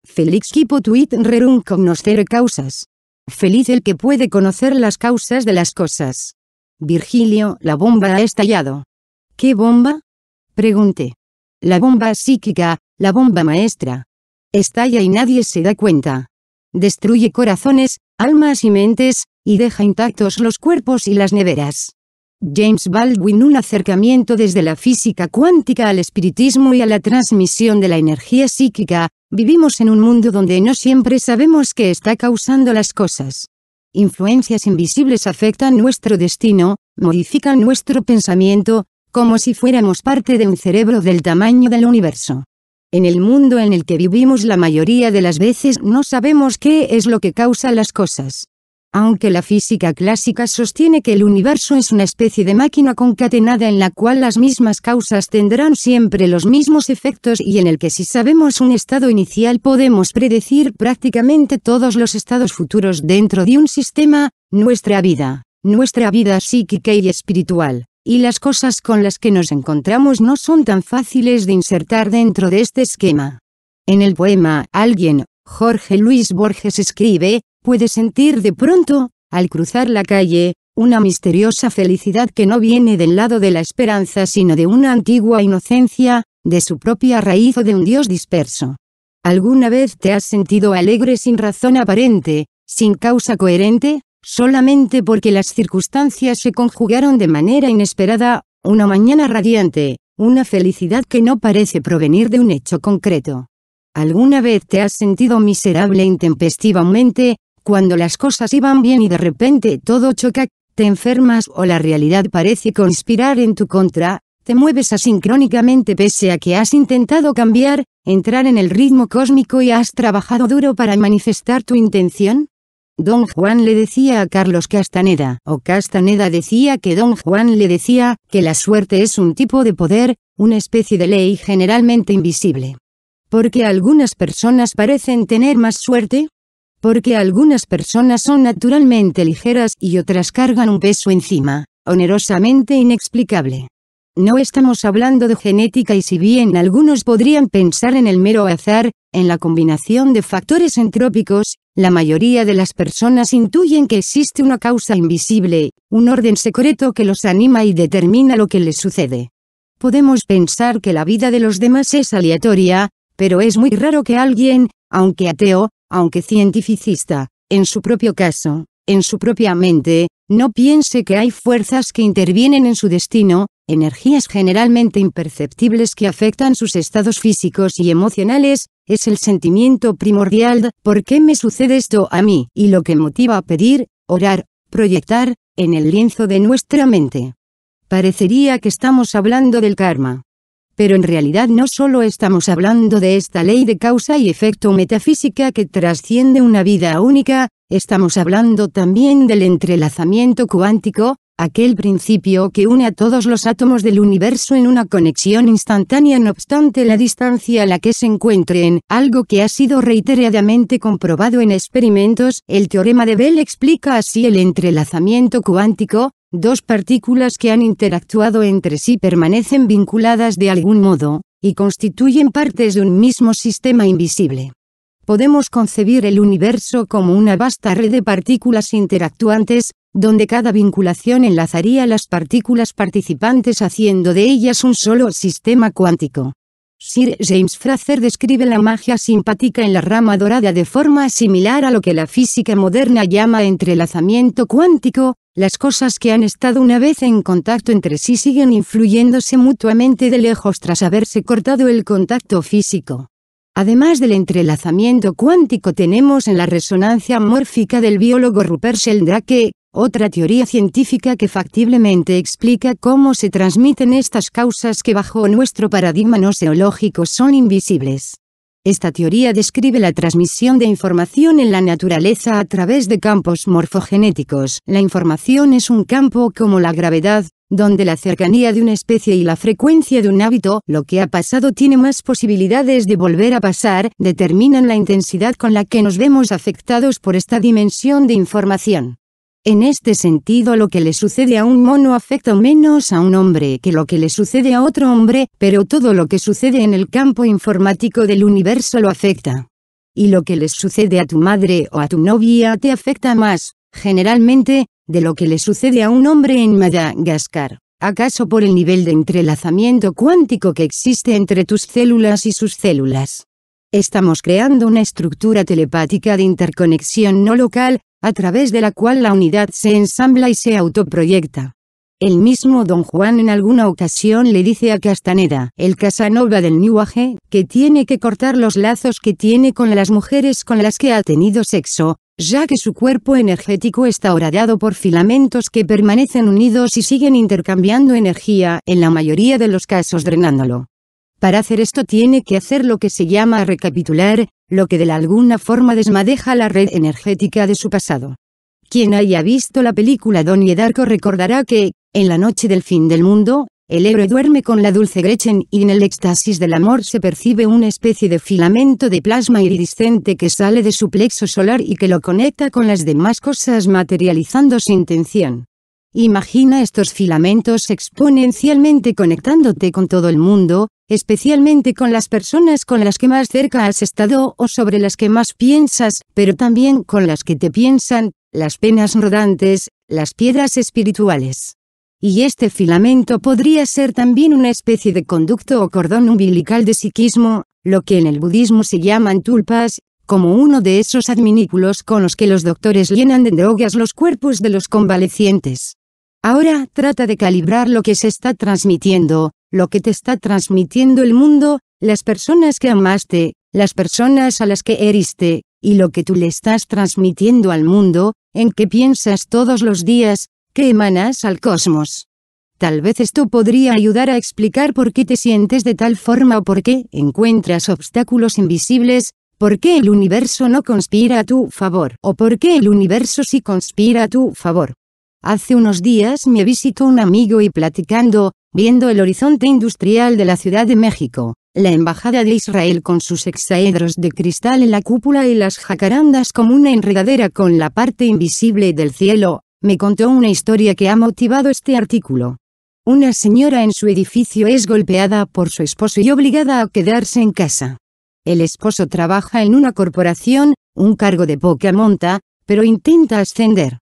Felix qui potuit rerum cognoscere causas. Feliz el que puede conocer las causas de las cosas. Virgilio, la bomba ha estallado. ¿Qué bomba? Pregunté. La bomba psíquica, la bomba maestra. Estalla y nadie se da cuenta. Destruye corazones, almas y mentes, y deja intactos los cuerpos y las neveras. James Baldwin. Un acercamiento desde la física cuántica al espiritismo y a la transmisión de la energía psíquica. Vivimos en un mundo donde no siempre sabemos qué está causando las cosas. Influencias invisibles afectan nuestro destino, modifican nuestro pensamiento, como si fuéramos parte de un cerebro del tamaño del universo. En el mundo en el que vivimos la mayoría de las veces no sabemos qué es lo que causa las cosas. Aunque la física clásica sostiene que el universo es una especie de máquina concatenada en la cual las mismas causas tendrán siempre los mismos efectos y en el que si sabemos un estado inicial podemos predecir prácticamente todos los estados futuros dentro de un sistema, nuestra vida psíquica y espiritual, y las cosas con las que nos encontramos no son tan fáciles de insertar dentro de este esquema. En el poema Alguien, Jorge Luis Borges escribe: puede sentir de pronto, al cruzar la calle, una misteriosa felicidad que no viene del lado de la esperanza sino de una antigua inocencia, de su propia raíz o de un Dios disperso. ¿Alguna vez te has sentido alegre sin razón aparente, sin causa coherente, solamente porque las circunstancias se conjugaron de manera inesperada, una mañana radiante, una felicidad que no parece provenir de un hecho concreto? ¿Alguna vez te has sentido miserable intempestivamente, cuando las cosas iban bien y de repente todo choca, te enfermas o la realidad parece conspirar en tu contra, te mueves asincrónicamente pese a que has intentado cambiar, entrar en el ritmo cósmico y has trabajado duro para manifestar tu intención? Don Juan le decía a Carlos Castaneda, o Castaneda decía que Don Juan le decía, que la suerte es un tipo de poder, una especie de ley generalmente invisible. ¿Por qué algunas personas parecen tener más suerte? Porque algunas personas son naturalmente ligeras y otras cargan un peso encima, onerosamente inexplicable. No estamos hablando de genética y si bien algunos podrían pensar en el mero azar, en la combinación de factores entrópicos, la mayoría de las personas intuyen que existe una causa invisible, un orden secreto que los anima y determina lo que les sucede. Podemos pensar que la vida de los demás es aleatoria, pero es muy raro que alguien, aunque ateo, aunque cientificista, en su propio caso, en su propia mente, no piense que hay fuerzas que intervienen en su destino, energías generalmente imperceptibles que afectan sus estados físicos y emocionales. Es el sentimiento primordial de ¿por qué me sucede esto a mí? Y lo que motiva a pedir, orar, proyectar, en el lienzo de nuestra mente. Parecería que estamos hablando del karma. Pero en realidad no solo estamos hablando de esta ley de causa y efecto metafísica que trasciende una vida única, estamos hablando también del entrelazamiento cuántico, aquel principio que une a todos los átomos del universo en una conexión instantánea no obstante la distancia a la que se encuentren, algo que ha sido reiteradamente comprobado en experimentos. El teorema de Bell explica así el entrelazamiento cuántico. Dos partículas que han interactuado entre sí permanecen vinculadas de algún modo, y constituyen partes de un mismo sistema invisible. Podemos concebir el universo como una vasta red de partículas interactuantes, donde cada vinculación enlazaría las partículas participantes haciendo de ellas un solo sistema cuántico. Sir James Frazer describe la magia simpática en la rama dorada de forma similar a lo que la física moderna llama entrelazamiento cuántico. Las cosas que han estado una vez en contacto entre sí siguen influyéndose mutuamente de lejos tras haberse cortado el contacto físico. Además del entrelazamiento cuántico tenemos en la resonancia mórfica del biólogo Rupert Sheldrake, otra teoría científica que factiblemente explica cómo se transmiten estas causas que bajo nuestro paradigma noseológico son invisibles. Esta teoría describe la transmisión de información en la naturaleza a través de campos morfogenéticos. La información es un campo como la gravedad, donde la cercanía de una especie y la frecuencia de un hábito, lo que ha pasado tiene más posibilidades de volver a pasar, determinan la intensidad con la que nos vemos afectados por esta dimensión de información. En este sentido, lo que le sucede a un mono afecta menos a un hombre que lo que le sucede a otro hombre, pero todo lo que sucede en el campo informático del universo lo afecta. y lo que les sucede a tu madre o a tu novia te afecta más, generalmente, de lo que le sucede a un hombre en Madagascar. ¿Acaso por el nivel de entrelazamiento cuántico que existe entre tus células y sus células? Estamos creando una estructura telepática de interconexión no local, a través de la cual la unidad se ensambla y se autoproyecta. El mismo Don Juan en alguna ocasión le dice a Castaneda, el Casanova del New Age, que tiene que cortar los lazos que tiene con las mujeres con las que ha tenido sexo, ya que su cuerpo energético está horadado por filamentos que permanecen unidos y siguen intercambiando energía, en la mayoría de los casos drenándolo. Para hacer esto tiene que hacer lo que se llama recapitular, lo que de alguna forma desmadeja la red energética de su pasado. Quien haya visto la película Donnie Darko recordará que, en la noche del fin del mundo, el héroe duerme con la dulce Gretchen y en el éxtasis del amor se percibe una especie de filamento de plasma iridiscente que sale de su plexo solar y que lo conecta con las demás cosas materializando su intención. Imagina estos filamentos exponencialmente conectándote con todo el mundo, especialmente con las personas con las que más cerca has estado o sobre las que más piensas, pero también con las que te piensan, las penas rodantes, las piedras espirituales. Y este filamento podría ser también una especie de conducto o cordón umbilical de psiquismo, lo que en el budismo se llaman tulpas, como uno de esos adminículos con los que los doctores llenan de drogas los cuerpos de los convalecientes. Ahora trata de calibrar lo que se está transmitiendo, lo que te está transmitiendo el mundo, las personas que amaste, las personas a las que heriste, y lo que tú le estás transmitiendo al mundo, en qué piensas todos los días, que emanas al cosmos. Tal vez esto podría ayudar a explicar por qué te sientes de tal forma o por qué encuentras obstáculos invisibles, por qué el universo no conspira a tu favor o por qué el universo sí conspira a tu favor. Hace unos días me visitó un amigo y platicando, viendo el horizonte industrial de la Ciudad de México, la Embajada de Israel con sus hexaedros de cristal en la cúpula y las jacarandas como una enredadera con la parte invisible del cielo, me contó una historia que ha motivado este artículo. Una señora en su edificio es golpeada por su esposo y obligada a quedarse en casa. El esposo trabaja en una corporación, un cargo de poca monta, pero intenta ascender.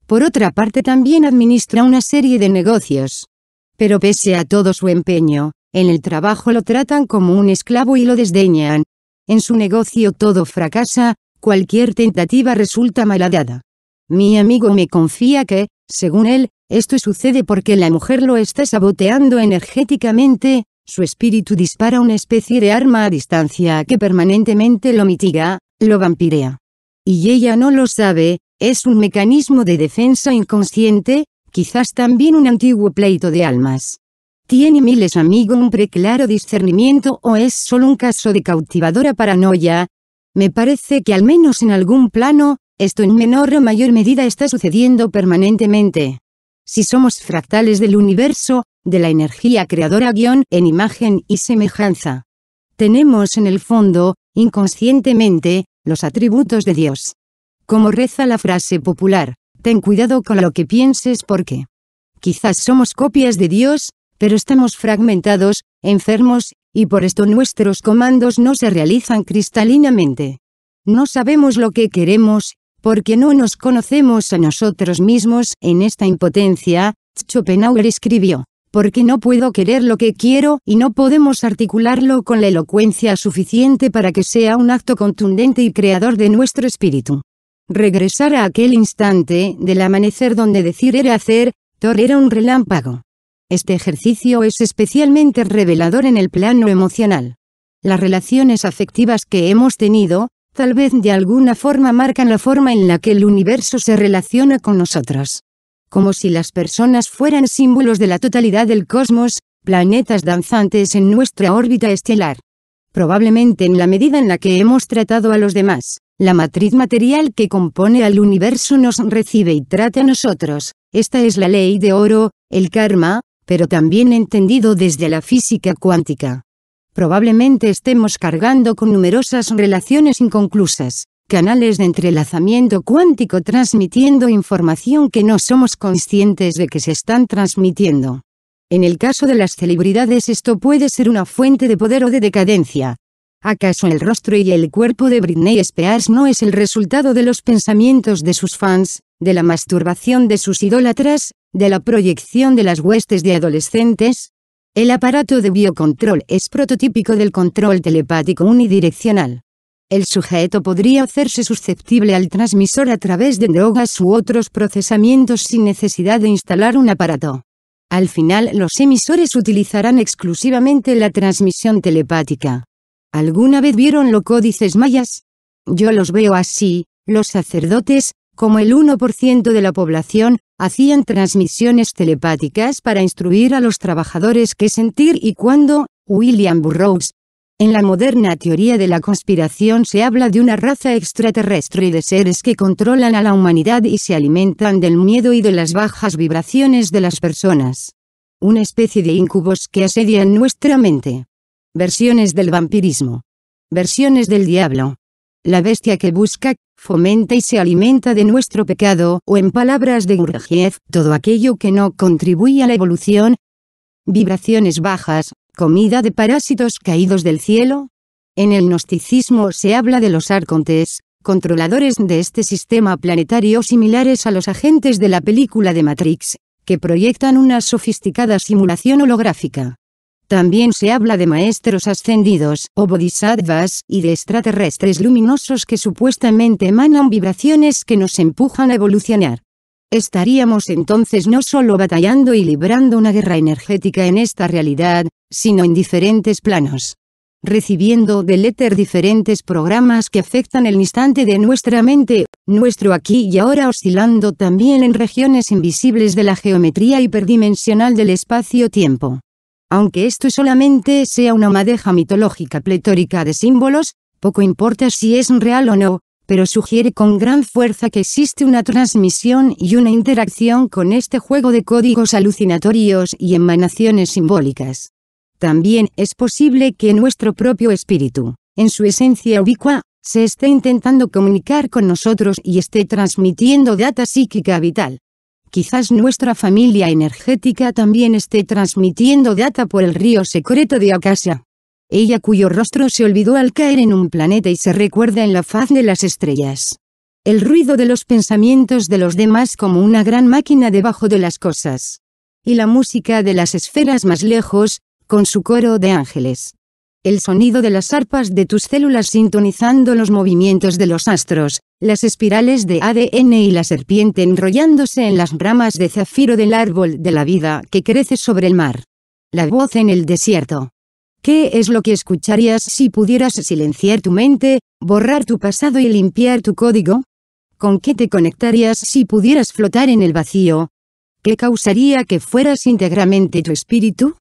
Por otra parte también administra una serie de negocios. Pero pese a todo su empeño, en el trabajo lo tratan como un esclavo y lo desdeñan. En su negocio todo fracasa, cualquier tentativa resulta malhadada. Mi amigo me confía que, según él, esto sucede porque la mujer lo está saboteando energéticamente, su espíritu dispara una especie de arma a distancia que permanentemente lo mitiga, lo vampirea. Y ella no lo sabe, es un mecanismo de defensa inconsciente, quizás también un antiguo pleito de almas. ¿Tiene Miles amigo un preclaro discernimiento o es solo un caso de cautivadora paranoia? Me parece que al menos en algún plano, esto en menor o mayor medida está sucediendo permanentemente. Si somos fractales del universo, de la energía creadora en imagen y semejanza. Tenemos en el fondo, inconscientemente, los atributos de Dios. Como reza la frase popular, ten cuidado con lo que pienses porque quizás somos copias de Dios, pero estamos fragmentados, enfermos, y por esto nuestros comandos no se realizan cristalinamente. No sabemos lo que queremos, porque no nos conocemos a nosotros mismos. En esta impotencia, Schopenhauer escribió, porque no puedo querer lo que quiero y no podemos articularlo con la elocuencia suficiente para que sea un acto contundente y creador de nuestro espíritu. Regresar a aquel instante del amanecer donde decir era hacer, Thor era un relámpago. Este ejercicio es especialmente revelador en el plano emocional. Las relaciones afectivas que hemos tenido, tal vez de alguna forma marcan la forma en la que el universo se relaciona con nosotros. Como si las personas fueran símbolos de la totalidad del cosmos, planetas danzantes en nuestra órbita estelar. Probablemente en la medida en la que hemos tratado a los demás, la matriz material que compone al universo nos recibe y trata a nosotros. Esta es la ley de oro, el karma, pero también entendido desde la física cuántica. Probablemente estemos cargando con numerosas relaciones inconclusas, canales de entrelazamiento cuántico transmitiendo información que no somos conscientes de que se están transmitiendo. En el caso de las celebridades esto puede ser una fuente de poder o de decadencia. ¿Acaso el rostro y el cuerpo de Britney Spears no es el resultado de los pensamientos de sus fans, de la masturbación de sus idólatras, de la proyección de las huestes de adolescentes? El aparato de biocontrol es prototípico del control telepático unidireccional. El sujeto podría hacerse susceptible al transmisor a través de drogas u otros procesamientos sin necesidad de instalar un aparato. Al final, los emisores utilizarán exclusivamente la transmisión telepática. ¿Alguna vez vieron los códices mayas? Yo los veo así: los sacerdotes, como el 1% de la población, hacían transmisiones telepáticas para instruir a los trabajadores qué sentir y cuándo. William Burroughs. En la moderna teoría de la conspiración se habla de una raza extraterrestre y de seres que controlan a la humanidad y se alimentan del miedo y de las bajas vibraciones de las personas. Una especie de incubos que asedian nuestra mente. Versiones del vampirismo. Versiones del diablo. La bestia que busca, fomenta y se alimenta de nuestro pecado, o en palabras de Gurdjieff, todo aquello que no contribuye a la evolución. Vibraciones bajas, comida de parásitos caídos del cielo. En el gnosticismo se habla de los arcontes, controladores de este sistema planetario similares a los agentes de la película de Matrix, que proyectan una sofisticada simulación holográfica. También se habla de maestros ascendidos, o bodhisattvas, y de extraterrestres luminosos que supuestamente emanan vibraciones que nos empujan a evolucionar. Estaríamos entonces no solo batallando y librando una guerra energética en esta realidad, sino en diferentes planos. Recibiendo del éter diferentes programas que afectan el instante de nuestra mente, nuestro aquí y ahora, oscilando también en regiones invisibles de la geometría hiperdimensional del espacio-tiempo. Aunque esto solamente sea una madeja mitológica pletórica de símbolos, poco importa si es real o no, pero sugiere con gran fuerza que existe una transmisión y una interacción con este juego de códigos alucinatorios y emanaciones simbólicas. También es posible que nuestro propio espíritu, en su esencia ubicua, se esté intentando comunicar con nosotros y esté transmitiendo data psíquica vital. Quizás nuestra familia energética también esté transmitiendo data por el río secreto de Akasha. Ella cuyo rostro se olvidó al caer en un planeta y se recuerda en la faz de las estrellas. El ruido de los pensamientos de los demás como una gran máquina debajo de las cosas. Y la música de las esferas más lejos, con su coro de ángeles. El sonido de las arpas de tus células sintonizando los movimientos de los astros, las espirales de ADN y la serpiente enrollándose en las ramas de zafiro del árbol de la vida que crece sobre el mar. La voz en el desierto. ¿Qué es lo que escucharías si pudieras silenciar tu mente, borrar tu pasado y limpiar tu código? ¿Con qué te conectarías si pudieras flotar en el vacío? ¿Qué causaría que fueras íntegramente tu espíritu?